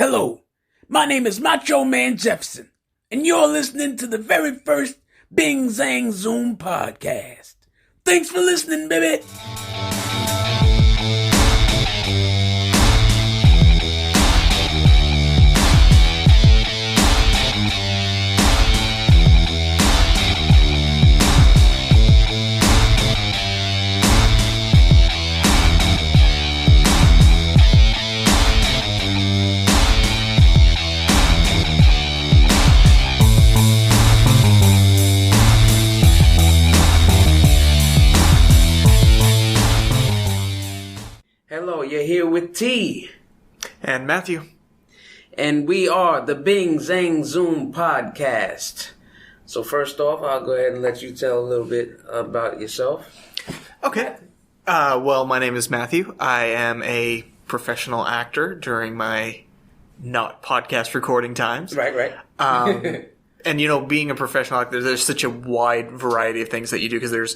Hello, my name is Macho Man Jefferson, and you're listening to the very first Bing Zang Zoom podcast. Thanks for listening, baby. Hello, you're here with T. And Matthew. And we are the Bing Zang Zoom podcast. So first off, I'll go ahead and let you tell a little bit about yourself. Okay. Well, my name is Matthew. I am a professional actor during my not podcast recording times. Right. And, being a professional actor, there's such a wide variety of things that you do because there's,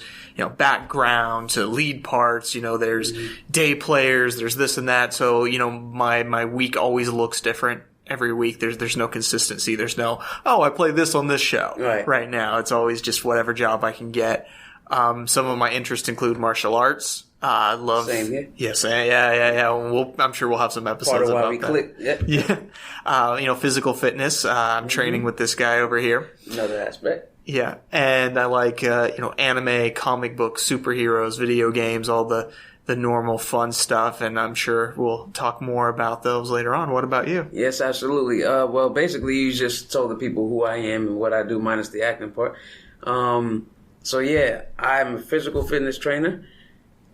background to lead parts, there's day players, there's this and that. So, my week always looks different every week. There's no consistency. There's no, I play this on this show right now. It's always just whatever job I can get. Some of my interests include martial arts. I love. Same here. Yes, yeah. I'm sure we'll have some episodes about that. Click. Yep. Yeah. Physical fitness. I'm training with this guy over here. Another aspect. Yeah, and I like anime, comic books, superheroes, video games, all the normal fun stuff. And I'm sure we'll talk more about those later on. What about you? Yes, absolutely. Well, basically, you just told the people who I am and what I do, minus the acting part. So yeah, I'm a physical fitness trainer.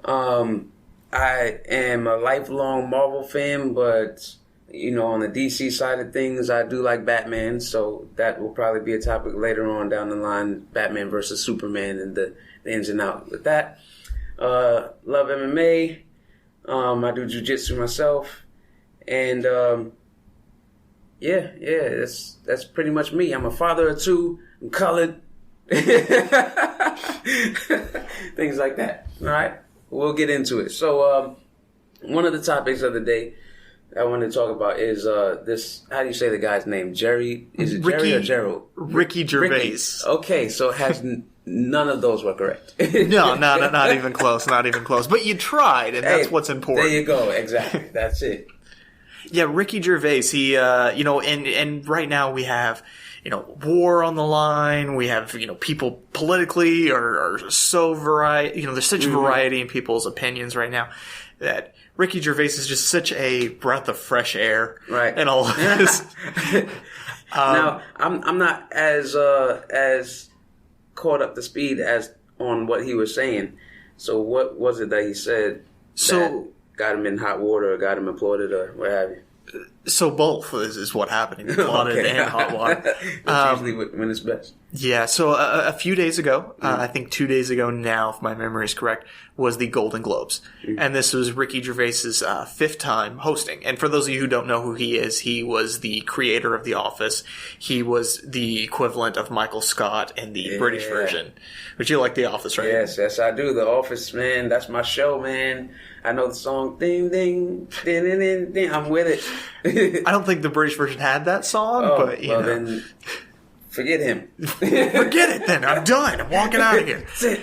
I am a lifelong Marvel fan, but, on the DC side of things, I do like Batman, so that will probably be a topic later on down the line, Batman versus Superman and the ins and outs with that. Love MMA. I do jiu-jitsu myself. And, that's pretty much me. I'm a father of two. I'm colored. Things like that. All right? We'll get into it. So, one of the topics of the day I wanted to talk about is this. How do you say the guy's name? Jerry? Is it Jerry or Gerald? Ricky Gervais. Ricky. Okay, so none of those were correct. No, not even close. Not even close. But you tried, and that's what's important. There you go. Exactly. That's it. Yeah, Ricky Gervais. He, and right now we have, war on the line. We have, people politically are so variety. There's such variety in people's opinions right now that Ricky Gervais is just such a breath of fresh air. Right. And all of this. Now, I'm not as caught up to speed as on what he was saying. So what was it that he said that got him in hot water or got him applauded or what have you? So both is what happened. Applauded and hot water. That's usually when it's best. Yeah, so a few days ago, I think 2 days ago now, if my memory is correct, was the Golden Globes. And this was Ricky Gervais's fifth time hosting. And for those of you who don't know who he is, he was the creator of The Office. He was the equivalent of Michael Scott in the British version. But you like The Office, right? Yes, I do. The Office, man, that's my show, man. I know the song, ding, ding, ding, ding, ding, ding. I'm with it. I don't think the Britich version had that song, but, then forget him. Forget it then. I'm done. I'm walking out of here. That's it.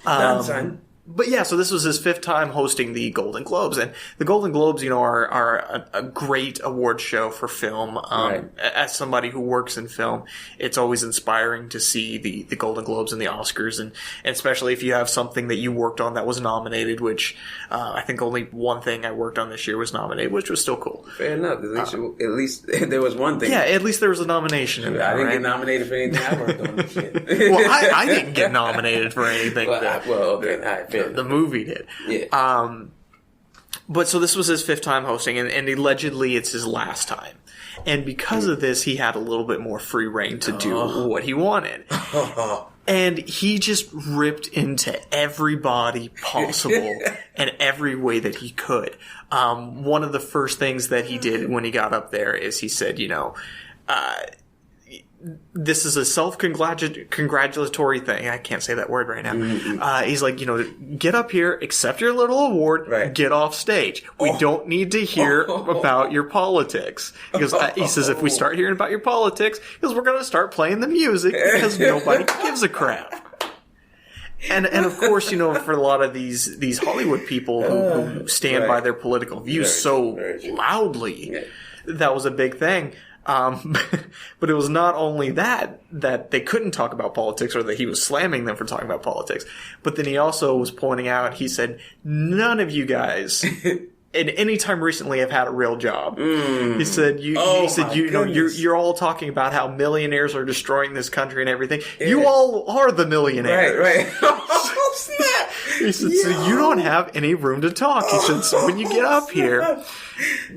Done, son. But yeah, so this was his fifth time hosting the Golden Globes. And the Golden Globes, are a great award show for film. Right. As somebody who works in film, it's always inspiring to see the Golden Globes and the Oscars. And especially if you have something that you worked on that was nominated, which I think only one thing I worked on this year was nominated, which was still cool. Fair enough. At least there was one thing. Yeah, at least there was a nomination in there. I didn't get nominated for anything I worked on this year. Well, I didn't get nominated for anything. The movie did. Yeah. But so this was his fifth time hosting, and allegedly it's his last time. And because of this, he had a little bit more free reign to do what he wanted. And he just ripped into everybody possible and every way that he could. One of the first things that he did when he got up there is he said, this is a self-congratulatory thing. I can't say that word right now. Mm-hmm. He's like, get up here, accept your little award, Right. get off stage. We don't need to hear about your politics. Because he says, if we start hearing about your politics, because we're going to start playing the music because nobody gives a crap. And of course, for a lot of these Hollywood people who stand Right. by their political views Very true. loudly, that was a big thing. But it was not only that they couldn't talk about politics, or that he was slamming them for talking about politics, but then he also was pointing out, he said, none of you guys in any time recently have had a real job. He said, you're all talking about how millionaires are destroying this country and everything. Yeah. You all are the millionaires. Right. Oh, snap. He said, so you don't have any room to talk. He said, so when you get up here,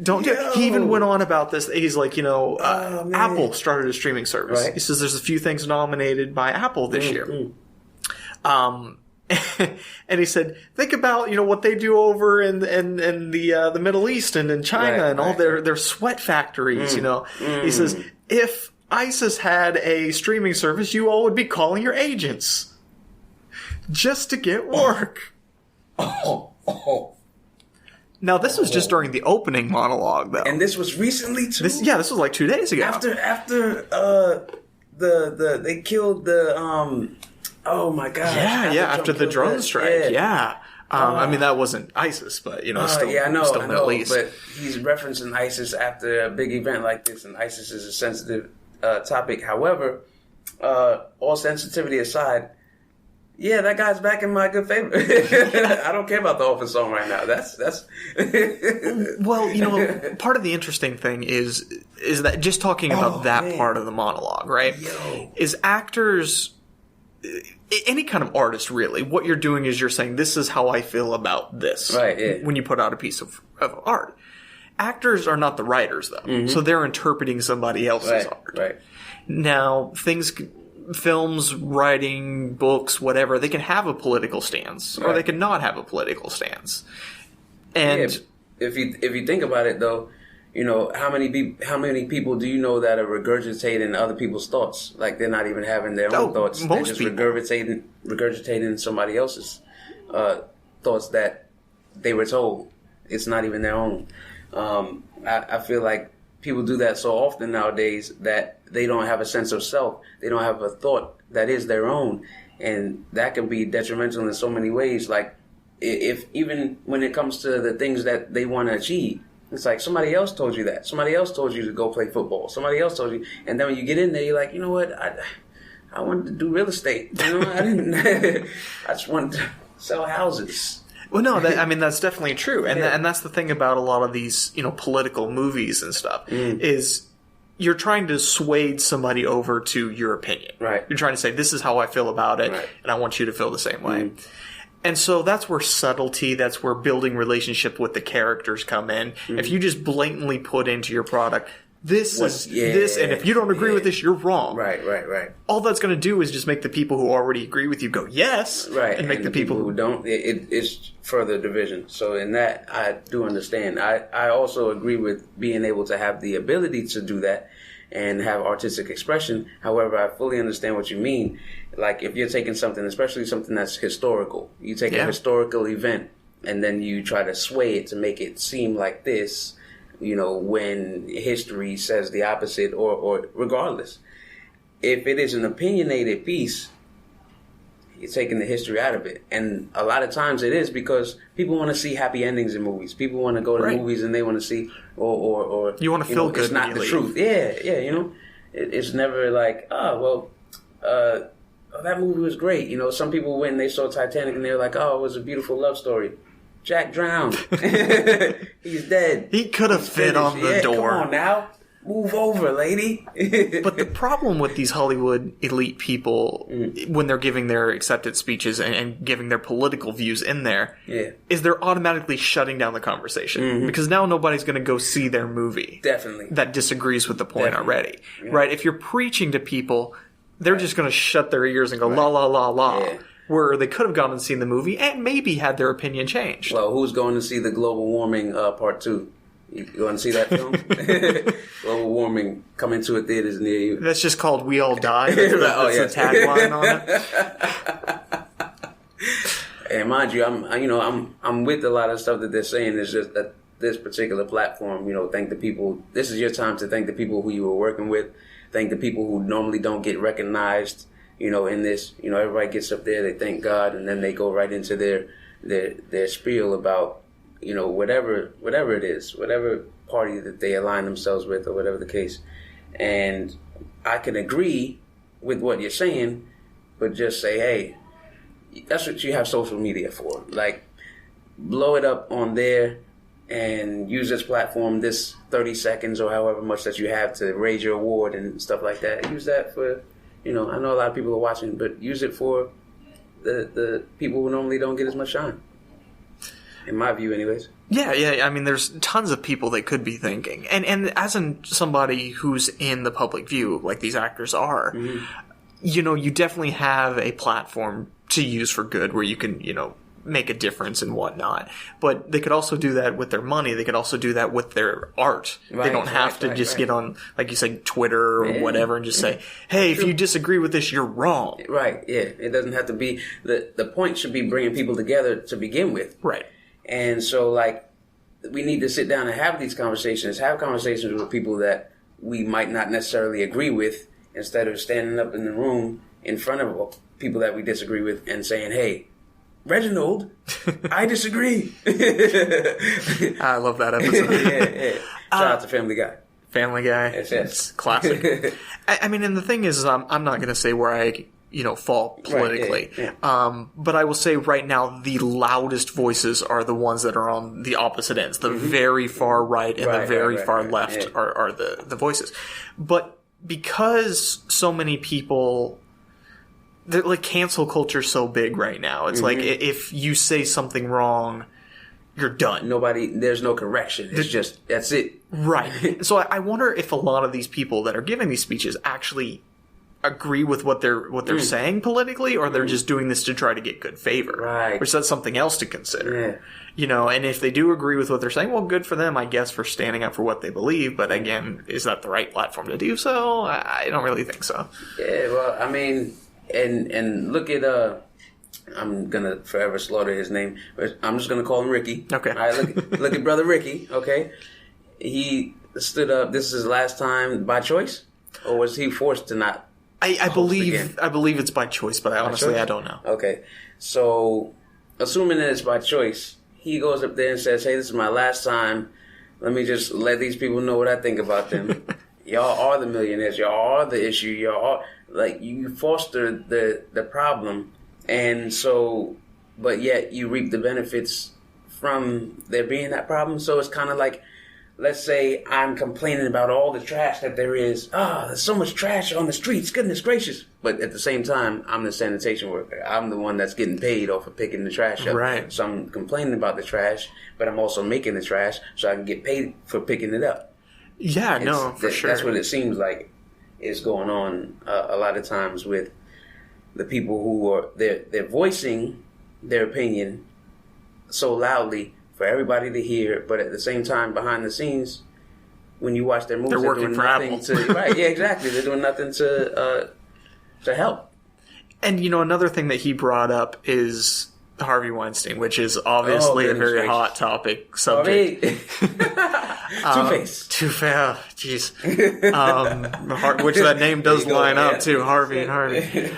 don't do it. He even went on about this. He's like, Apple started a streaming service. Right. He says there's a few things nominated by Apple this year. And he said, think about, what they do over in the Middle East and in China and all their sweat factories, He says, if ISIS had a streaming service, you all would be calling your agents just to get work. Now, this was just during the opening monologue, though. And this was recently, too? This was like 2 days ago. After they killed the, oh my God. Yeah, after the drone strike, I mean, that wasn't ISIS, but, still Middle East. But he's referencing ISIS after a big event like this, and ISIS is a sensitive topic. However, all sensitivity aside, yeah, that guy's back in my good favor. I don't care about the Office song right now. That's. Well, part of the interesting thing is that just talking about part of the monologue, right? Is actors, any kind of artist really, what you're doing is you're saying, this is how I feel about this. Right. Yeah. When you put out a piece of art. Actors are not the writers, though. So they're interpreting somebody else's art. Right. Now, films, writing, books, whatever, they can have a political stance, or they can not have a political stance. And if you think about it, though, how many people do you know that are regurgitating other people's thoughts? Like, they're not even having their own thoughts. They're just regurgitating somebody else's thoughts that they were told. It's not even their own. I feel like people do that so often nowadays that they don't have a sense of self. They don't have a thought that is their own. And that can be detrimental in so many ways. Like, if even when it comes to the things that they want to achieve, it's like somebody else told you that. Somebody else told you to go play football. Somebody else told you. And then when you get in there, you're like, you know what? I wanted to do real estate. I didn't. I just wanted to sell houses. Well, no, that's definitely true. And that's the thing about a lot of these, political movies and stuff, is you're trying to sway somebody over to your opinion. Right. You're trying to say, this is how I feel about it, and I want you to feel the same way. And so that's where subtlety, that's where building relationship with the characters come in. If you just blatantly put into your product, this is this, and if you don't agree with this, you're wrong. Right. All that's going to do is just make the people who already agree with you go, yes, and make the people who don't, it's further division. So in that, I do understand. I also agree with being able to have the ability to do that and have artistic expression. However, I fully understand what you mean. Like, if you're taking something, especially something that's historical, you take a historical event and then you try to sway it to make it seem like this, when history says the opposite, or regardless. If it is an opinionated piece, you're taking the history out of it. And a lot of times it is because people want to see happy endings in movies. People want to go to movies and they want to see, or you want to feel good. It's not the truth. It's never like, that movie was great. Some people went and they saw Titanic and they were like, oh, it was a beautiful love story. Jack drowned. He's dead. He could have fit on the door. Come on now. Move over, lady. But the problem with these Hollywood elite people, when they're giving their acceptance speeches and giving their political views in there, is they're automatically shutting down the conversation. Because now nobody's going to go see their movie. Definitely. That disagrees with the point already. Yeah. Right? If you're preaching to people, they're just going to shut their ears and go, la, la, la, la. Yeah. Where they could have gone and seen the movie and maybe had their opinion changed. Well, who's going to see the global warming part 2? You want to see that film? Global warming coming to a theaters near you. That's just called We All Die. That's the tagline on it. And mind you, I'm with a lot of stuff that they're saying. It's just that this particular platform, thank the people. This is your time to thank the people who you were working with. Thank the people who normally don't get recognized. In this, everybody gets up there, they thank God, and then they go right into their spiel about, whatever it is, whatever party that they align themselves with, or whatever the case. And I can agree with what you're saying, but just say, hey, that's what you have social media for. Like, blow it up on there and use this platform, this 30 seconds or however much that you have to raise your award and stuff like that. Use that for, I know a lot of people are watching, but use it for the people who normally don't get as much shine. In my view, anyways. Yeah. I mean, there's tons of people they could be thinking. And as in somebody who's in the public view, like these actors are, mm-hmm. You definitely have a platform to use for good where you can, make a difference and whatnot. But they could also do that with their money. They could also do that with their art. Right, they don't have to just get on, like you said, Twitter or whatever and just say, hey, if you disagree with this, you're wrong. Right, yeah. It doesn't have to be... The point should be bringing people together to begin with. Right. And so, we need to sit down and have these conversations. Have conversations with people that we might not necessarily agree with, instead of standing up in the room in front of people that we disagree with and saying, hey, Reginald, I disagree. I love that episode. yeah. Shout out to Family Guy. Family Guy. Yes. It's classic. I mean, and the thing is I'm not going to say where I, fall politically. Right, yeah. But I will say right now the loudest voices are the ones that are on the opposite ends. The mm-hmm. very far right and the very far left yeah. are the voices. But because so many people... cancel culture's so big right now. It's mm-hmm. if you say something wrong, you're done. There's no correction. It's just, that's it. Right. So I wonder if a lot of these people that are giving these speeches actually agree with what they're saying politically, or they're just doing this to try to get good favor. Right. Which that's something else to consider. Yeah. And if they do agree with what they're saying, well, good for them, I guess, for standing up for what they believe. But again, is that the right platform to do so? I don't really think so. Yeah, well, I mean... And look at I'm gonna forever slaughter his name, but I'm just gonna call him Ricky. Okay. All right, look at brother Ricky. Okay, he stood up. This is his last time by choice, or was he forced to not? I believe it's by choice, but I don't know. Okay, so assuming that it's by choice, he goes up there and says, "Hey, this is my last time. Let me just let these people know what I think about them. Y'all are the millionaires. Y'all are the issue. Y'all are." You foster the problem, and so, but yet you reap the benefits from there being that problem. So it's kind of like, let's say I'm complaining about all the trash that there is. There's so much trash on the streets. Goodness gracious. But at the same time, I'm the sanitation worker. I'm the one that's getting paid off of picking the trash up. Right. So I'm complaining about the trash, but I'm also making the trash so I can get paid for picking it up. Yeah, for sure. That's what it seems like is going on a lot of times with the people who are they're voicing their opinion so loudly for everybody to hear, but at the same time behind the scenes, when you watch their movies, they're working for Apple. Right? Yeah, exactly. They're doing nothing to help. And another thing that he brought up is Harvey Weinstein, which is obviously a very hot topic subject. Two-Face. Jeez. Which that name does line up too, Harvey and Harvey.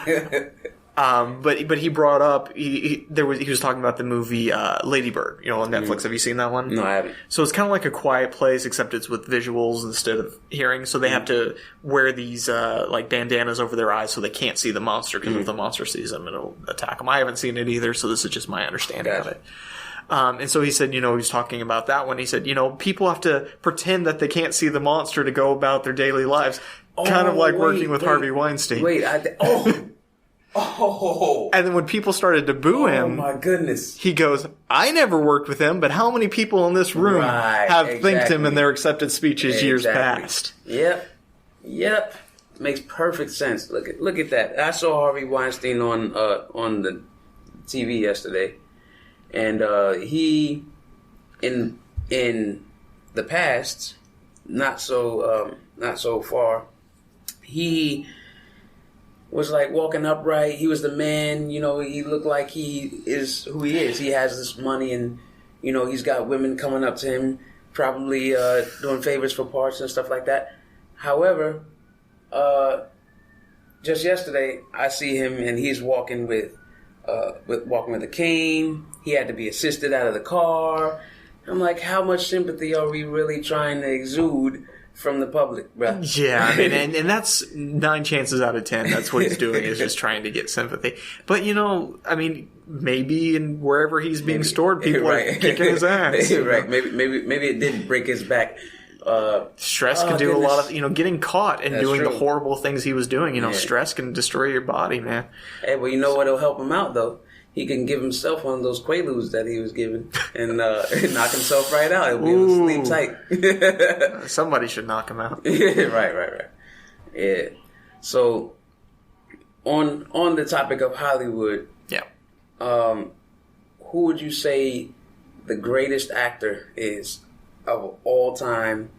But he brought up he was talking about the movie Lady Bird, on Netflix. Mm-hmm. Have you seen that one? No, I haven't. So it's kind of like A Quiet Place, except it's with visuals instead of hearing. So they have to wear these bandanas over their eyes so they can't see the monster, because if the monster sees them, it'll attack them. I haven't seen it either, so this is just my understanding of it. And so he said, he was talking about that one. He said, people have to pretend that they can't see the monster to go about their daily lives, kind of like working with Harvey Weinstein. And then when people started to boo him, oh my goodness, he goes, I never worked with him, but how many people in this room have thanked him in their accepted speeches years past? Yep. Makes perfect sense. Look at that. I saw Harvey Weinstein on the TV yesterday, and he in the past, not so far, he was like walking upright. He was the man. You know, he looked like he is who he is. He has this money, and you know, he's got women coming up to him, probably doing favors for parts and stuff like that. However, just yesterday, I see him, and he's walking with a cane. He had to be assisted out of the car. I'm like, how much sympathy are we really trying to exude from the public, bro? Yeah, I mean, and that's 9 chances out of 10. That's what he's doing, is just trying to get sympathy. But, you know, I mean, maybe in wherever he's being stored, people are kicking his ass. Right. Maybe it did break his back. Stress can do a lot of, you know, getting caught and doing true. the horrible things he was doing. You know, stress can destroy your body, man. Hey, well, you know what'll help him out, though? He can give himself one of those Quaaludes that he was given and knock himself right out. He'll be able to sleep tight. Somebody should knock him out. Right. Yeah. So, on the topic of Hollywood, who would you say the greatest actor is of all time,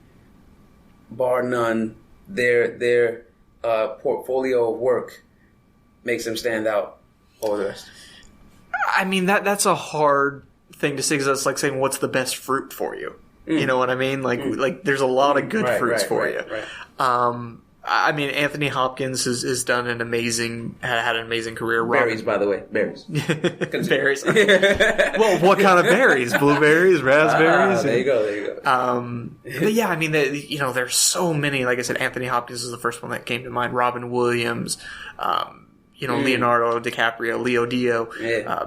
bar none? Their portfolio of work makes them stand out over the rest. I mean, that's a hard thing to say, because that's like saying, what's the best fruit for you? You know what I mean? Like there's a lot of good fruits for you. Right. I mean, Anthony Hopkins has done had an amazing career. Berries, by the way. Berries. Berries. Well, what kind of berries? Blueberries, raspberries? There you go. But yeah, I mean, you know, there's so many. Like I said, Anthony Hopkins is the first one that came to mind. Robin Williams, you know, Leonardo DiCaprio, Leo Dio,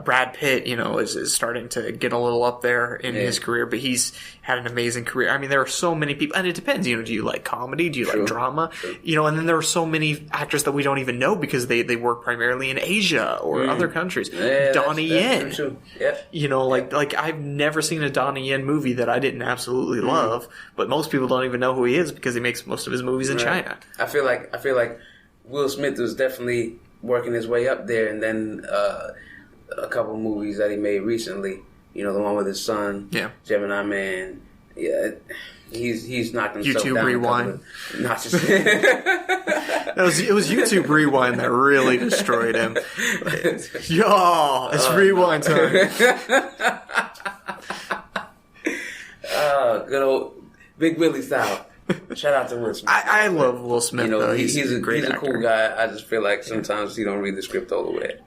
Brad Pitt, you know, is starting to get a little up there in his career, but he's had an amazing career. I mean, there are so many people, and it depends, you know, do you like comedy? Do you like drama? You know, and then there are so many actors that we don't even know because they work primarily in Asia or other countries. Yeah, Donnie Yen. Yeah. You know, like I've never seen a Donnie Yen movie that I didn't absolutely love, but most people don't even know who he is because he makes most of his movies in China. I feel like Will Smith was definitely working his way up there, and then a couple movies that he made recently. You know, the one with his son, Gemini Man. Yeah, he's knocked himself YouTube down. Rewind. Notches. It was YouTube Rewind that really destroyed him. Yo, it's Rewind time. Good old Big Willie style. Shout out to Will Smith. I love Will Smith. You know, though. he's a actor. cool guy. I just feel like sometimes he don't read the script all the way.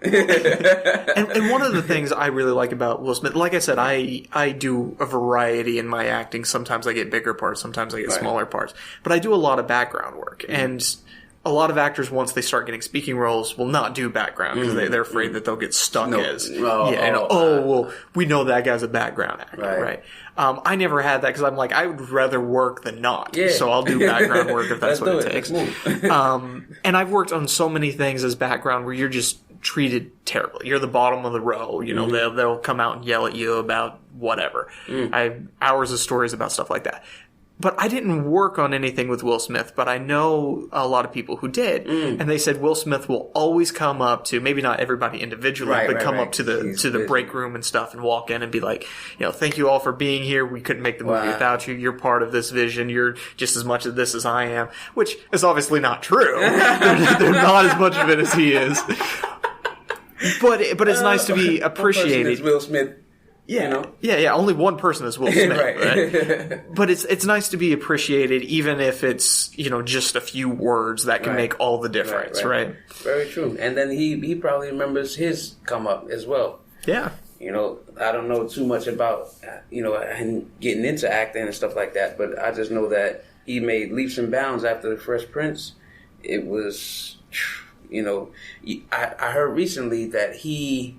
and one of the things I really like about Will Smith, like I said, I do a variety in my acting. Sometimes I get bigger parts, sometimes I get smaller parts. But I do a lot of background work. And a lot of actors, once they start getting speaking roles, will not do background because they're afraid that they'll get stuck as well, we know that guy's a background actor, right? I never had that because I'm like, I would rather work than not. Yeah. So I'll do background work if that's what it takes. And I've worked on so many things as background where you're just treated terribly. You're the bottom of the row. You know, they'll come out and yell at you about whatever. I have hours of stories about stuff like that. But I didn't work on anything with Will Smith, but I know a lot of people who did. And they said Will Smith will always come up to, maybe not everybody individually, but come up to the break room and stuff and walk in and be like, you know, thank you all for being here. We couldn't make the movie without you. You're part of this vision. You're just as much of this as I am, which is obviously not true. They're not as much of it as he is. But it's nice to be appreciated. Will Smith. Yeah, you know? yeah. Only one person is Will Smith, right? But it's nice to be appreciated, even if it's, you know, just a few words that can make all the difference, right? Very true. And then he probably remembers his come up as well. Yeah. You know, I don't know too much about, you know, him getting into acting and stuff like that, but I just know that he made leaps and bounds after The Fresh Prince. It was, you know, I heard recently that he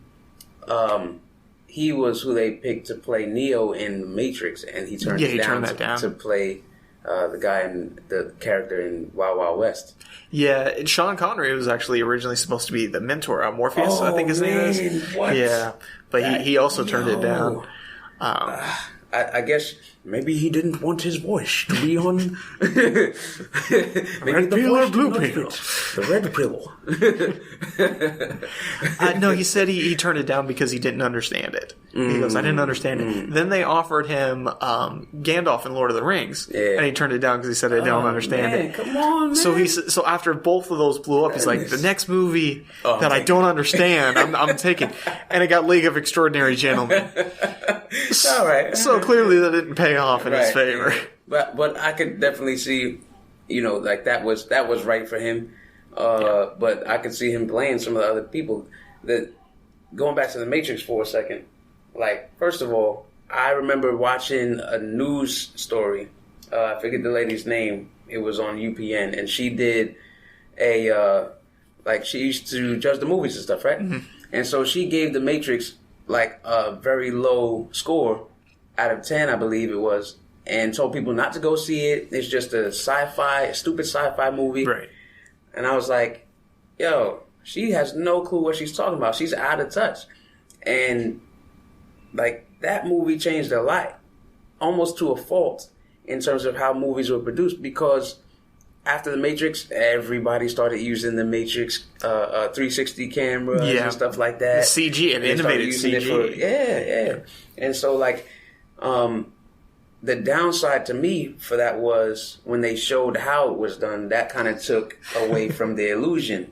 was who they picked to play Neo in The Matrix, and he turned it down to play the guy in the character in Wild Wild West. Yeah, and Sean Connery was actually originally supposed to be the mentor, Morpheus, I think his name is. What? Yeah, but he also turned it down. I guess maybe he didn't want his voice to be on. Maybe red pill or blue pill? The red pill. No, he said he turned it down because he didn't understand it. He goes, I didn't understand it. Then they offered him Gandalf in Lord of the Rings, and he turned it down because he said, I don't understand it. Come on, man. So after both of those blew up, he's like, the next movie that I don't understand, I'm taking. And it got League of Extraordinary Gentlemen. All right. So clearly that didn't pay off in his favor. But I could definitely see, like that was right for him. But I could see him playing some of the other people. Going back to the Matrix for a second, like, first of all, I remember watching a news story. I forget the lady's name. It was on UPN, and she did she used to judge the movies and stuff, right? Mm-hmm. And so she gave the Matrix like a very low score out of 10, I believe it was, and told people not to go see it. It's just a stupid sci-fi movie. Right. And I was like, yo, she has no clue what she's talking about. She's out of touch. And like, that movie changed her life, almost to a fault, in terms of how movies were produced, because after the Matrix, everybody started using the Matrix 360 cameras and stuff like that. The CG and innovative CG. Yeah. And so, like, the downside to me for that was when they showed how it was done, that kind of took away from the illusion.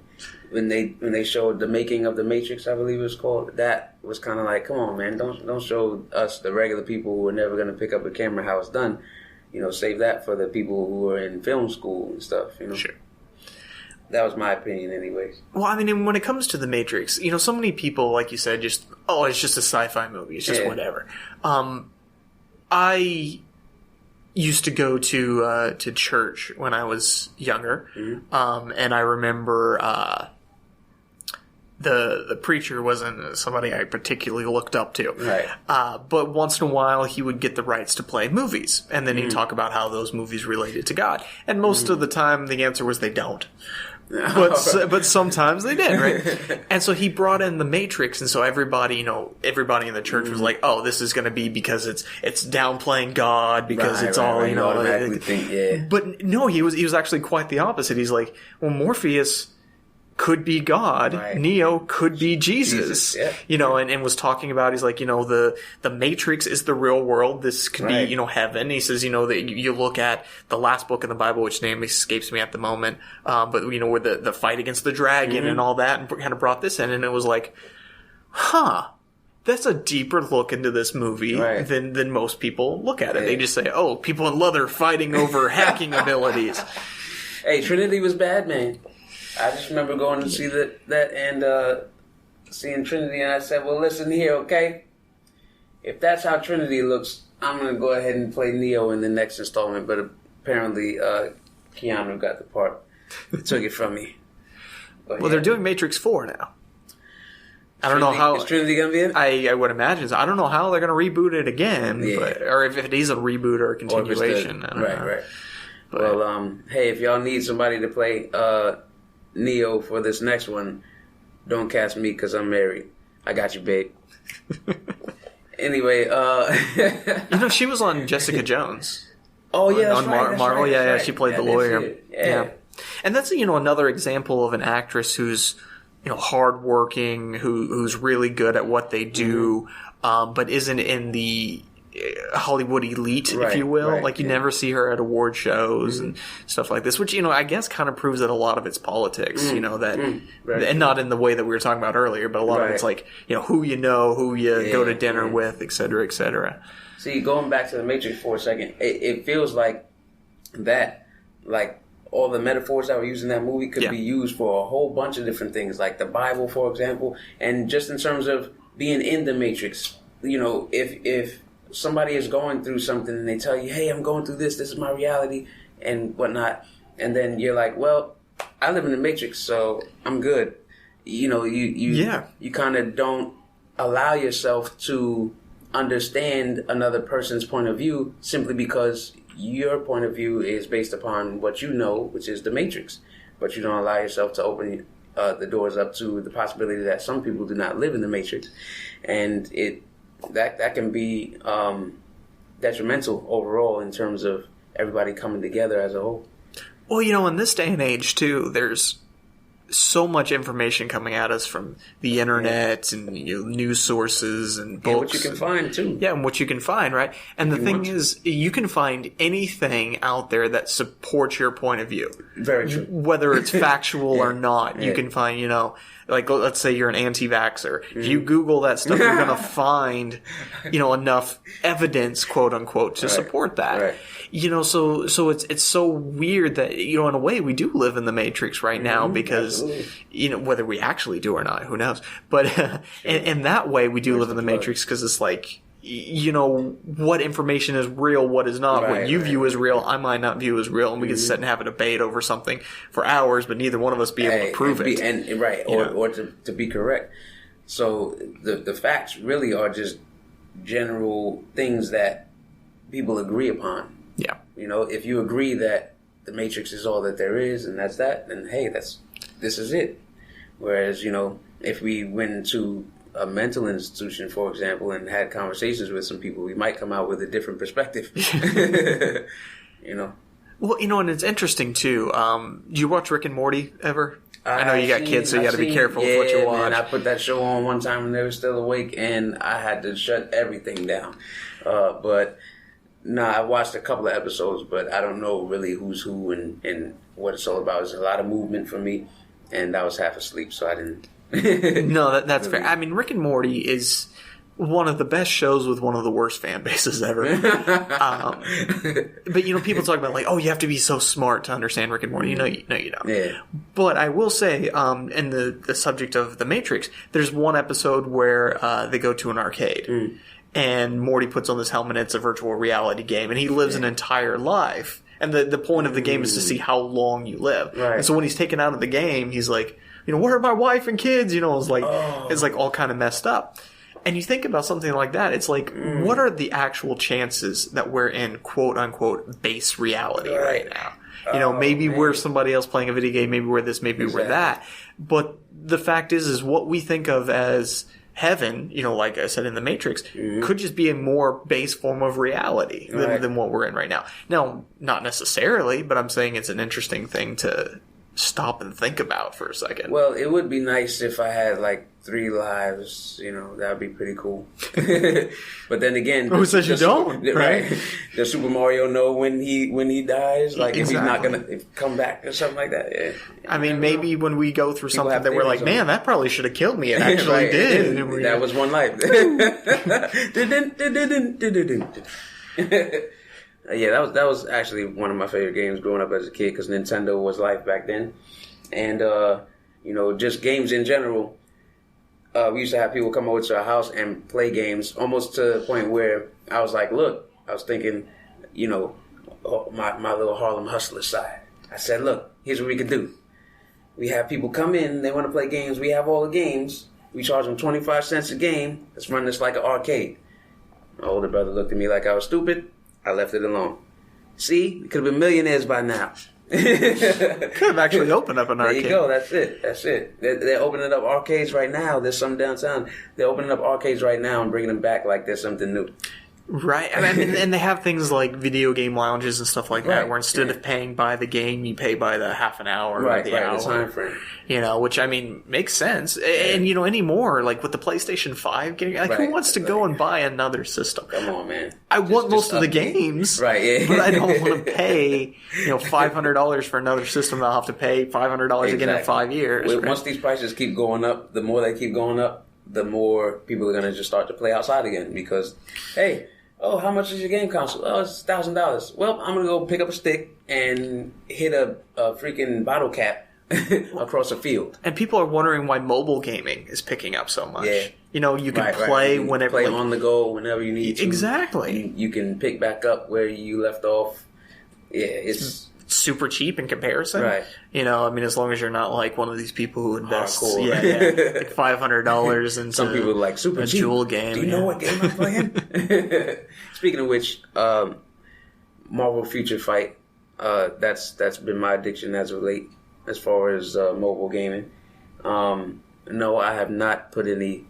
When they showed the making of the Matrix, I believe it was called, that was kind of like, come on, man, don't show us the regular people who are never going to pick up a camera how it's done. Save that for the people who are in film school and stuff, Sure. That was my opinion anyways. Well, I mean, when it comes to the Matrix, so many people, like you said, it's just a sci-fi movie. It's just whatever. I used to go to church when I was younger, and I remember the preacher wasn't somebody I particularly looked up to. Right. But once in a while, he would get the rights to play movies, and then he'd talk about how those movies related to God. And most of the time, the answer was they don't. But sometimes they did, right? And so he brought in the Matrix, and so everybody in the church was like, "Oh, this is going to be because it's downplaying God because it's all automatically think, But no, he was actually quite the opposite. He's like, well, Morpheus could be God, right. Neo could be Jesus. And was talking about, he's like, the Matrix is the real world. This could be, heaven. He says, that you look at the last book in the Bible, which name escapes me at the moment, but where the fight against the dragon and all that, and kind of brought this in, and it was like, that's a deeper look into this movie than most people look at it. They just say, oh, people in leather fighting over hacking abilities. Hey, Trinity was bad, man. I just remember going to see that and seeing Trinity, and I said, well, listen here, okay? If that's how Trinity looks, I'm going to go ahead and play Neo in the next installment. But apparently Keanu got the part. Took it from me. But, they're doing Matrix 4 now. I don't know how... Is Trinity going to be in it? I would imagine so. I don't know how they're going to reboot it again, or if it is a reboot or a continuation. Right. But, well, hey, if y'all need somebody to play... Neo for this next one, don't cast me because I'm married. I got you, babe. Anyway, she was on Jessica Jones. Oh yeah, on Marvel. Right. She played the lawyer. Yeah, and that's another example of an actress who's hardworking, who's really good at what they do, but isn't in the Hollywood elite, if you will. You never see her at award shows and stuff like this, which, I guess kind of proves that a lot of it's politics, and not in the way that we were talking about earlier, but a lot of it's like, who you go to dinner with, et cetera, et cetera. See, going back to the Matrix for a second, it feels like that, like, all the metaphors that were used in that movie could be used for a whole bunch of different things, like the Bible, for example, and just in terms of being in the Matrix, if somebody is going through something and they tell you, hey, I'm going through this is my reality and whatnot, and then you're like, well, I live in the Matrix, so I'm good. You kind of don't allow yourself to understand another person's point of view simply because your point of view is based upon what you know, which is the Matrix, but you don't allow yourself to open the doors up to the possibility that some people do not live in the Matrix, and that can be detrimental overall in terms of everybody coming together as a whole. Well, in this day and age, too, there's so much information coming at us from the internet and news sources and books. And what you can find, too. Yeah, and what you can find, right? And the thing is, you can find anything out there that supports your point of view. Very true. Whether it's factual or not. You can find, like, let's say you're an anti-vaxxer. If you Google that stuff, you're going to find, enough evidence, quote unquote, to support that. Right. So it's so weird that, in a way, we do live in the Matrix right now because, whether we actually do or not, who knows? But in that way, we do live in the Matrix because it's like, what information is real, what is not. What you view as real, I might not view as real, and we can sit and have a debate over something for hours, but neither one of us be able to prove it. Or to be correct. So the facts really are just general things that people agree upon. Yeah. If you agree that the Matrix is all that there is, and that's that, then hey, this is it. Whereas, if we went to a mental institution, for example, and had conversations with some people, we might come out with a different perspective. Well, and it's interesting too. Do you watch Rick and Morty ever? I know you got kids, so you got to be careful with what you watch. Man, I put that show on one time when they were still awake, and I had to shut everything down. But I watched a couple of episodes, but I don't know really who's who and what it's all about. There's a lot of movement for me, and I was half asleep, so I didn't. No, that's fair. I mean, Rick and Morty is one of the best shows with one of the worst fan bases ever. But people talk about like, oh, you have to be so smart to understand Rick and Morty. No, you don't. Yeah. But I will say, in the subject of the Matrix, there's one episode where they go to an arcade, and Morty puts on this helmet. It's a virtual reality game, and he lives an entire life. And the point of the game is to see how long you live. Right. And so when he's taken out of the game, he's like, where are my wife and kids? It's like all kind of messed up. And you think about something like that, it's like, what are the actual chances that we're in quote unquote base reality right now? Maybe we're somebody else playing a video game, maybe we're this, maybe we're that. But the fact is what we think of as heaven, like I said in the Matrix, could just be a more base form of reality than what we're in right now. Now, not necessarily, but I'm saying it's an interesting thing to stop and think about for a second. Well, it would be nice if I had like 3 lives, that would be pretty cool. But then again, who says you don't? Right? Does Super Mario know when he dies? Like, if he's not gonna come back or something like that? Yeah. I mean, maybe when we go through something that we're like, man, that probably should have killed me. It actually right. did. That was one life. Yeah, that was actually one of my favorite games growing up as a kid because Nintendo was life back then. And, just games in general. We used to have people come over to our house and play games almost to the point where I was like, look, I was thinking, my little Harlem Hustler side. I said, look, here's what we can do. We have people come in, they want to play games. We have all the games. We charge them 25 cents a game. Let's run this like an arcade. My older brother looked at me like I was stupid. I left it alone. See, we could have been millionaires by now. Could have actually opened up an arcade. There you go. That's it. They're opening up arcades right now. There's some downtown. They're opening up arcades right now and bringing them back like there's something new. Right. I mean, and they have things like video game lounges and stuff like that, where instead of paying by the game, you pay by the half an hour or the hour. The time frame. Which, I mean, makes sense. And, anymore, like with the PlayStation 5 getting, who wants to go and buy another system? Come on, man. I want most of the games. Right, yeah. But I don't want to pay, $500 for another system that I'll have to pay $500 again in 5 years. Well, once these prices keep going up, the more they keep going up, the more people are going to just start to play outside again because, hey, oh, how much is your game console? Oh, it's $1,000. Well, I'm going to go pick up a stick and hit a freaking bottle cap across a field. And people are wondering why mobile gaming is picking up so much. Yeah. You can play You can whenever. Play on the go whenever you need to. Exactly. You can pick back up where you left off. Yeah, it's super cheap in comparison. Right. As long as you're not like one of these people who invests hardcore. like $500 into some people are like super a cheap. Jewel game. Do you know what game I'm playing? Speaking of which, Marvel Future Fight, that's been my addiction as of late, as far as mobile gaming. No, I have not put any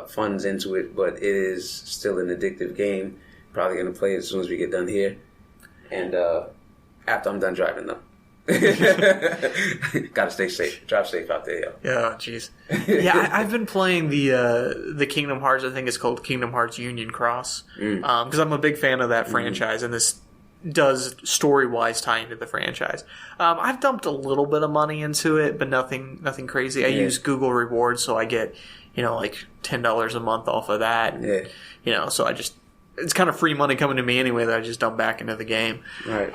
funds into it, but it is still an addictive game. probably going to play it as soon as we get done here. And after I'm done driving, though. Gotta stay safe. Drive safe out there, yo. Yeah, jeez. Yeah, I've been playing the Kingdom Hearts. I think it's called Kingdom Hearts Union Cross. Because I'm a big fan of that franchise, and this does story-wise tie into the franchise. I've dumped a little bit of money into it, but nothing crazy. I use Google Rewards, so I get, like $10 a month off of that. And, so it's kind of free money coming to me anyway that I just dump back into the game. Right.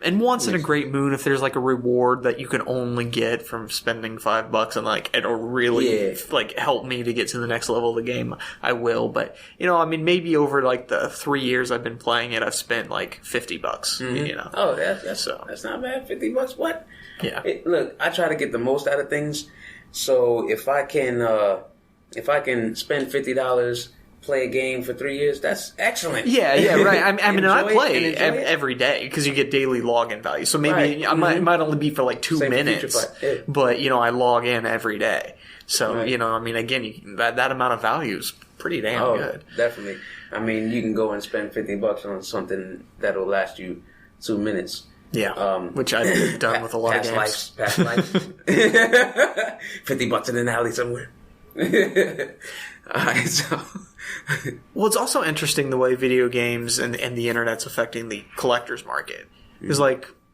And once in a great moon, if there's like a reward that you can only get from spending $5 and like it'll really like help me to get to the next level of the game, I will. But maybe over like the 3 years I've been playing it, I've spent like $50. Oh, that's not bad. $50. What? Yeah. Look, I try to get the most out of things. So if I can spend $50. Play a game for 3 years, that's excellent. Yeah, right. I play every day because you get daily login value. So maybe it might only be for like 2 minutes, but I log in every day. So again, that amount of value is pretty damn good. Definitely. You can go and spend $50 on something that'll last you 2 minutes. Yeah, which I've done with a lot of games. Past lives. $50 in an alley somewhere. Alright, so... Well, it's also interesting the way video games and the internet's affecting the collector's market. Because,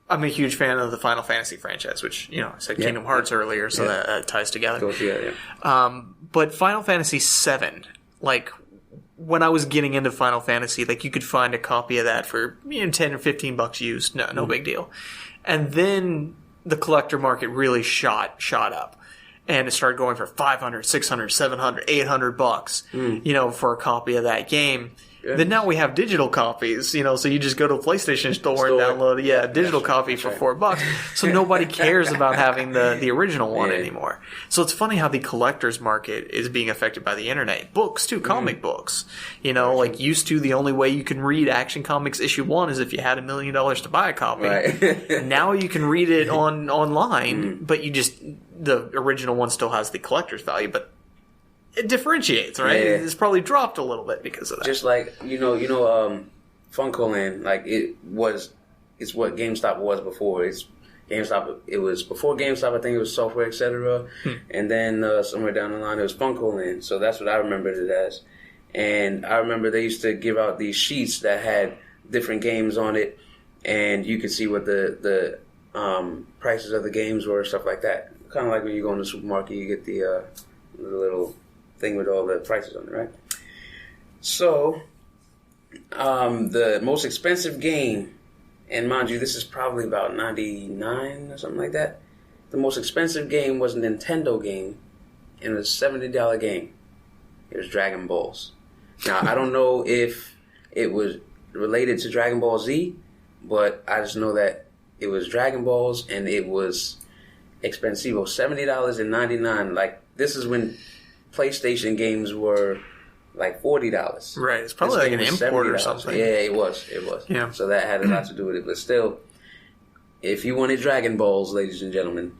I'm a huge fan of the Final Fantasy franchise, which, I said Kingdom Hearts earlier, so that ties together. Goes together, yeah. But Final Fantasy VII, when I was getting into Final Fantasy, you could find a copy of that for $10 or $15 used. No big deal. And then the collector market really shot up. And it started going for $500, $600, $700, $800, for a copy of that game. Goodness. Then now we have digital copies, so you just go to a PlayStation store and download a digital copy for $4. So nobody cares about having the original one anymore. So it's funny how the collector's market is being affected by the internet. Books too, comic books. Used to, the only way you can read Action Comics issue 1 is if you had $1 million to buy a copy. Right. Now you can read it online, but the original one still has the collector's value, but it differentiates, right? Yeah. It's probably dropped a little bit because of that. Just like Funko Land, it's what GameStop was before. It was before GameStop. I think it was software, etc. And then somewhere down the line it was Funko Land. So that's what I remembered it as. And I remember they used to give out these sheets that had different games on it, and you could see what the prices of the games were, stuff like that. Kind of like when you go in the supermarket, you get the little thing with all the prices on it, right? So, the most expensive game, and mind you, this is probably about 99 or something like that. The most expensive game was a Nintendo game, and it was a $70 game. It was Dragon Balls. Now, I don't know if it was related to Dragon Ball Z, but I just know that it was Dragon Balls, and it was expensivo, $70.99. This is when PlayStation games were $40. Right, it's probably an import or something. Yeah, it was. Yeah. So that had a lot to do with it. But still, if you wanted Dragon Balls, ladies and gentlemen,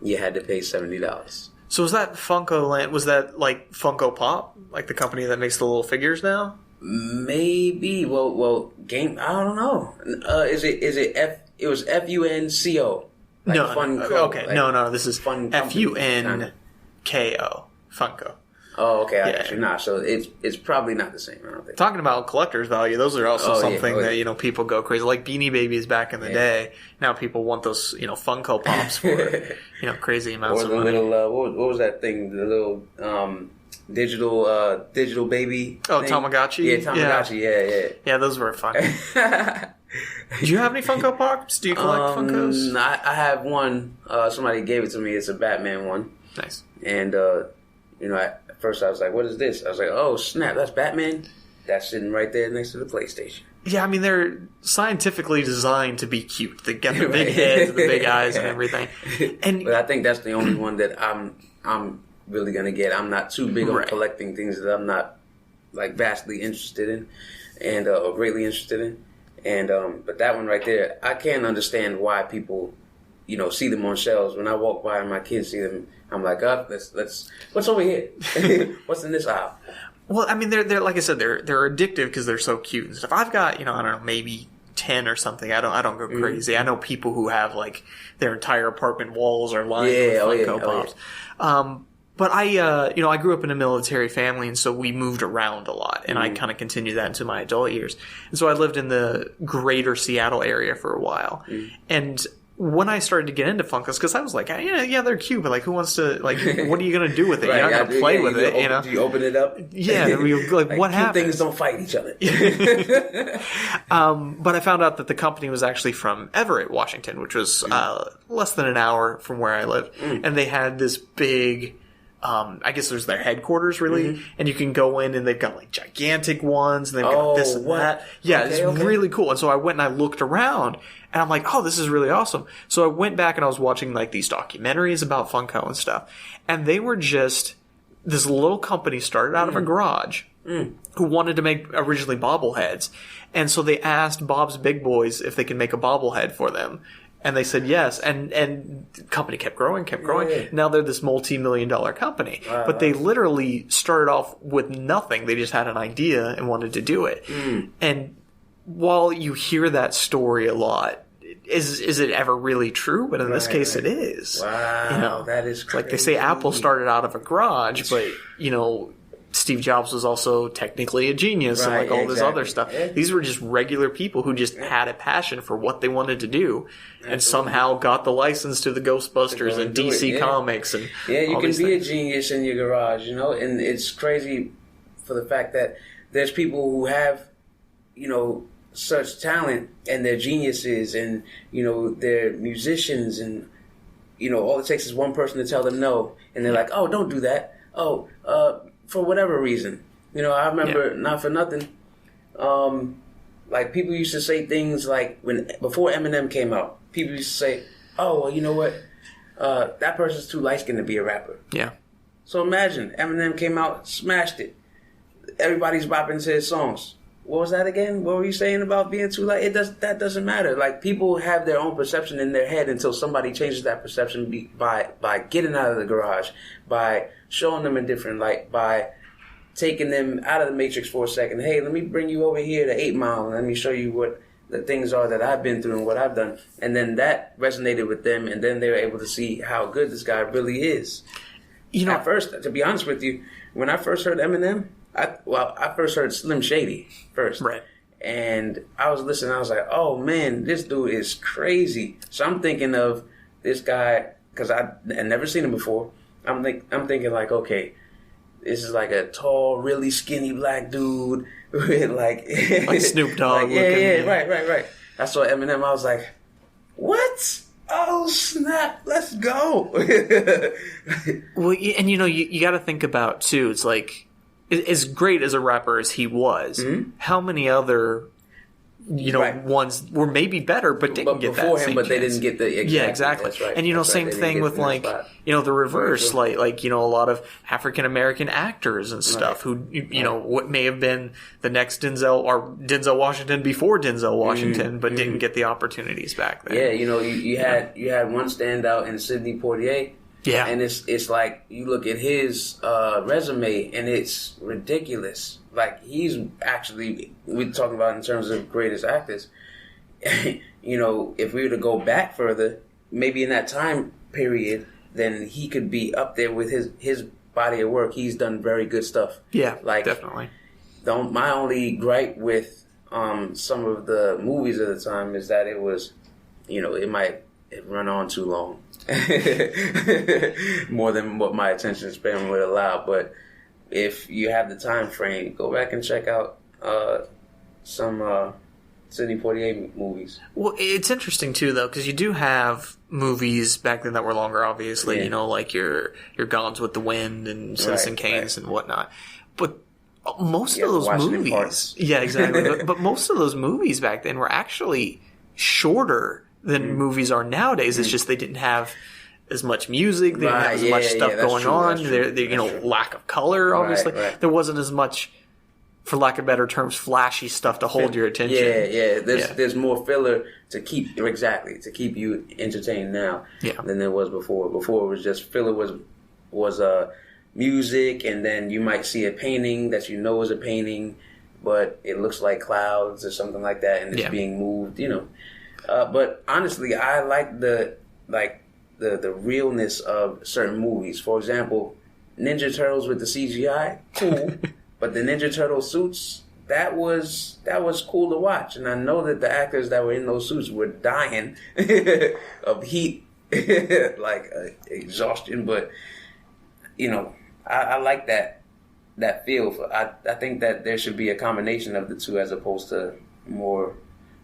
you had to pay $70. So was that Funko Land? Was that Funko Pop, the company that makes the little figures now? Maybe. Well, game. I don't know. Is it F? It was FUNCO. No, Funko. Okay, no. This is Fun FUNKO. Funko. Oh, okay. Actually, nah. So it's probably not the same. I don't think. Talking about collector's value, those are also something that people go crazy. Like Beanie Babies back in the day. Now people want those Funko Pops for crazy amounts of money. Little what was that thing? The little digital baby. Oh, thing? Tamagotchi. Yeah, Tamagotchi. Yeah. Yeah, those were fun. Do you have any Funko Pops? Do you collect Funkos? I have one. Somebody gave it to me. It's a Batman one. Nice. And at first I was like, "What is this?" I was like, "Oh snap, that's Batman." That's sitting right there next to the PlayStation. Yeah, they're scientifically designed to be cute. They got the big heads, the big eyes, and everything. But I think that's the only one that I'm really gonna get. I'm not too big on collecting things that I'm not vastly interested in, and or greatly interested in. And but that one right there, I can't understand why people, see them on shelves. When I walk by and my kids see them, I'm like, let's what's over here? What's in this aisle? Well, I mean, they're like I said, they're addictive because they're so cute and stuff. I've got, I don't know, maybe 10 or something. I don't go crazy. I know people who have like their entire apartment walls are lined with Funko Pops. Yeah. But I grew up in a military family, and so we moved around a lot, and I kind of continued that into my adult years. And so I lived in the greater Seattle area for a while. And when I started to get into Funkos, because I was like, yeah, they're cute, but like, who wants to, like, what are you going to do with it? Right, you're not going to play with it, you know? Do you open it up? Yeah, like what happens? Things don't fight each other. But I found out that the company was actually from Everett, Washington, which was less than an hour from where I lived. And they had this big... I guess there's their headquarters, really, and you can go in and they've got like gigantic ones, and they've got this and that. Yeah, it's really cool. And so I went and I looked around, and I'm like, oh, this is really awesome. So I went back and I was watching like these documentaries about Funko and stuff, and they were just this little company started out of a garage who wanted to make originally bobbleheads, and so they asked Bob's Big Boys if they could make a bobblehead for them. And they said yes, and the company kept growing. Yeah. Now they're this multi-million-dollar company. Wow. But they literally started off with nothing. They just had an idea and wanted to do it. And while you hear that story a lot, is it ever really true? But in this case, it is. Wow, that is crazy. Like they say Apple started out of a garage, but, Steve Jobs was also technically a genius and like all this other stuff. Yeah. These were just regular people who just had a passion for what they wanted to do and somehow got the license to the Ghostbusters and DC Comics and you can be a genius in your garage, and it's crazy for the fact that there's people who have, such talent and they're geniuses and, they're musicians and, all it takes is one person to tell them no and they're like, oh, don't do that. Oh, for whatever reason. I remember, not for nothing, like people used to say things like before Eminem came out, people used to say, oh, well, you know what? That person's too light-skinned to be a rapper. Yeah. So imagine, Eminem came out, smashed it. Everybody's bopping to his songs. What was that again? What were you saying about being too light? That doesn't matter. Like, people have their own perception in their head until somebody changes that perception by getting out of the garage, by showing them a different light, by taking them out of the matrix for a second. Hey, let me bring you over here to 8 Mile and let me show you what the things are that I've been through and what I've done. And then that resonated with them, and then they were able to see how good this guy really is. At first, to be honest with you, when I first heard Eminem, I first heard Slim Shady first. Right. And I was listening, I was like, oh man, this dude is crazy. So I'm thinking of this guy, because I had never seen him before. I'm thinking like, okay, this is like a tall, really skinny black dude with like Snoop Dogg. Right. I saw Eminem, I was like, what? Oh snap! Let's go. Well, and you got to think about too. It's like, as great as a rapper as he was, how many other ones were maybe better but didn't get that same chance. They didn't get the exactly. That's right. And same thing with like the reverse, like a lot of African American actors and stuff who what may have been the next Denzel Washington before Denzel Washington, but didn't get the opportunities back then. Yeah, you had one standout in Sidney Poitier. Yeah, and it's like you look at his resume and it's ridiculous. Like, he's actually, we're talking about in terms of greatest actors. If we were to go back further, maybe in that time period, then he could be up there with his body of work. He's done very good stuff. Yeah, like definitely. My only gripe with some of the movies at the time is that it was, it might run on too long. More than what my attention span would allow. But if you have the time frame, go back and check out some Sidney Poitier movies. Well, it's interesting too, though, because you do have movies back then that were longer, obviously, like your Gone's with the Wind and Citizen Kane's and whatnot. But most of those movies... Yeah, exactly. but most of those movies back then were actually shorter than movies are nowadays. It's just they didn't have as much music, they didn't have as much stuff going on. There, lack of color, obviously. Right. There wasn't as much, for lack of better terms, flashy stuff to hold your attention. There's more filler to keep you entertained now than there was before. Before it was just filler was music, and then you might see a painting that you know is a painting, but it looks like clouds or something like that, and it's being moved, But honestly, I like the realness of certain movies. For example, Ninja Turtles with the CGI, cool, but the Ninja Turtle suits, that was cool to watch, and I know that the actors that were in those suits were dying of heat, exhaustion. But I like that feel. I think that there should be a combination of the two as opposed to more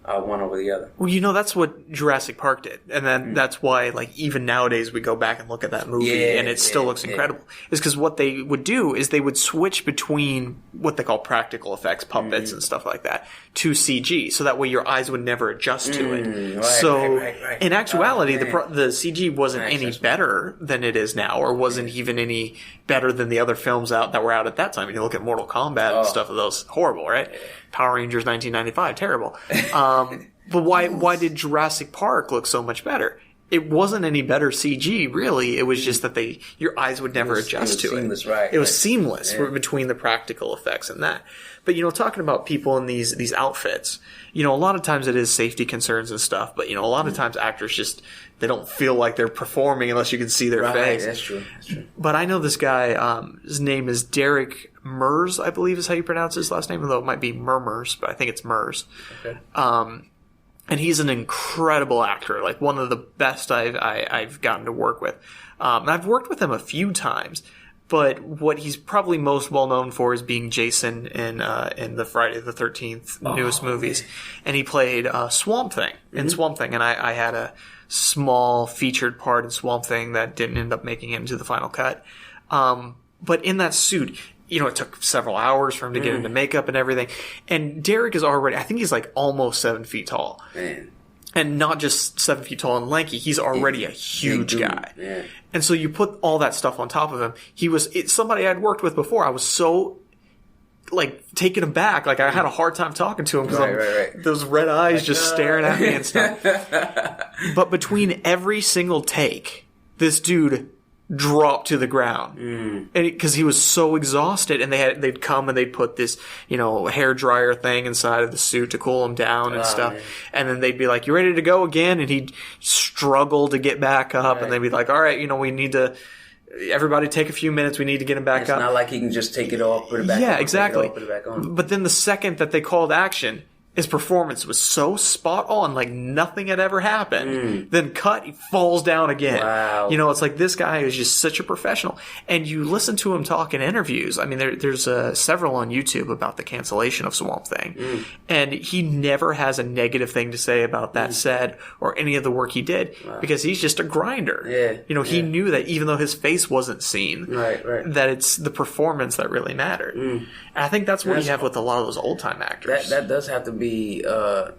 one over the other. Well, that's what Jurassic Park did. And then that's why, even nowadays, we go back and look at that movie and it still looks incredible. Is because what they would do is they would switch between what they call practical effects, puppets and stuff like that, to CG. So that way your eyes would never adjust to it. Right. In actuality, the CG wasn't any better than it is now, or wasn't even any better than the other films that were out at that time. When you look at Mortal Kombat and stuff of those, horrible, right? Yeah. Power Rangers 1995, terrible. But why did Jurassic Park look so much better? It wasn't any better CG, really. It was just that your eyes would never adjust to it. Right, it was seamless between the practical effects and that. But, talking about people in these outfits, a lot of times it is safety concerns and stuff, but, a lot of times actors just, they don't feel like they're performing unless you can see their face. That's true. But I know this guy, his name is Derek Mers, I believe is how you pronounce his last name, although it might be Murmurs, but I think it's Mers. Okay. And he's an incredible actor, one of the best I've gotten to work with. And I've worked with him a few times, but what he's probably most well known for is being Jason in the Friday the 13th newest movies. And he played Swamp Thing in Swamp Thing, and I had a small featured part in Swamp Thing that didn't end up making it into the final cut. But in that suit, it took several hours for him to get into makeup and everything. And Derek is already, I think he's almost 7 feet tall. Man. And not just 7 feet tall and lanky, he's already a huge guy. Yeah. And so you put all that stuff on top of him. It's somebody I'd worked with before. I was so, taken aback. I had a hard time talking to him because those red eyes just staring at me and stuff. But between every single take, this dude dropped to the ground, and because he was so exhausted, and they'd come and they'd put this hair dryer thing inside of the suit to cool him down and stuff, and then they'd be like, "You ready to go again?" And he'd struggle to get back up, and they'd be like, "All right, we need to." Everybody take a few minutes. We need to get him back up. It's not like he can just take it off, put it back on. Yeah, exactly. Put it back on. But then the second that they called action, his performance was so spot on, nothing had ever happened. Then cut, he falls down again. Wow. It's this guy is just such a professional. And you listen to him talk in interviews. I mean, there's several on YouTube about the cancellation of Swamp Thing. And he never has a negative thing to say about that set or any of the work he did because he's just a grinder. Yeah. He knew that even though his face wasn't seen, that it's the performance that really mattered. And I think that's what you have with a lot of those old-time actors. That does have to be a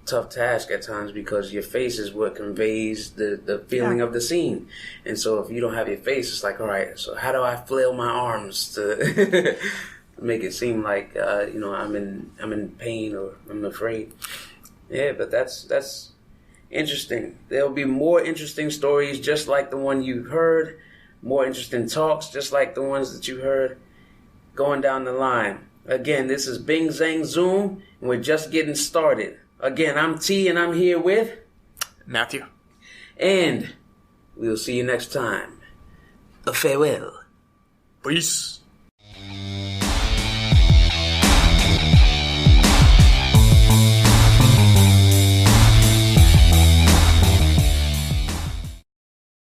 tough task at times because your face is what conveys the feeling of the scene. And so if you don't have your face, it's all right, so how do I flail my arms to make it seem like I'm in pain or I'm afraid? Yeah, but that's interesting. There'll be more interesting stories just like the one you heard, more interesting talks just like the ones that you heard going down the line. Again, this is Bing Zang Zoom, and we're just getting started. Again, I'm T, and I'm here with Matthew. And we'll see you next time. A farewell. Peace.